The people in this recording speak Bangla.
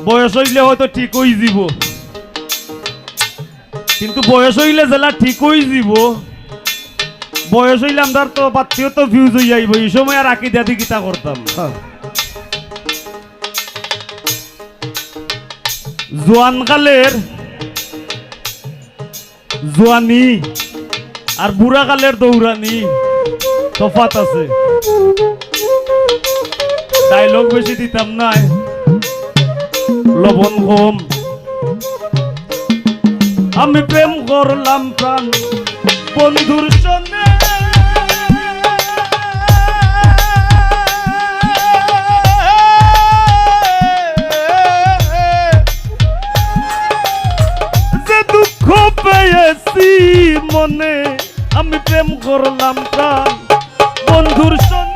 বয়স হইলে হয়তো ঠিক হয়ে যাব, কিন্তু বয়স হইলে জেলা ঠিক হয়ে যাব, বয়স হইলে আমরা তো বাত্তিও তো ভিউজ হয়ে যাইব, এই সময় আর আঁকি দাদি কিতা করতাম। জোয়ানকালের জোয়ানি আর বুড়াকালের দৌড়ানি তফাত আছে। ডায়লগ বেশি দিতাম না, লবণ কম। আমি প্রেম করলাম প্রাণ বন্ধুর সঙ্গে, যে দুঃখ পেয়েছি মনে, আমি প্রেম করলাম প্রাণ বন্ধুর সঙ্গে।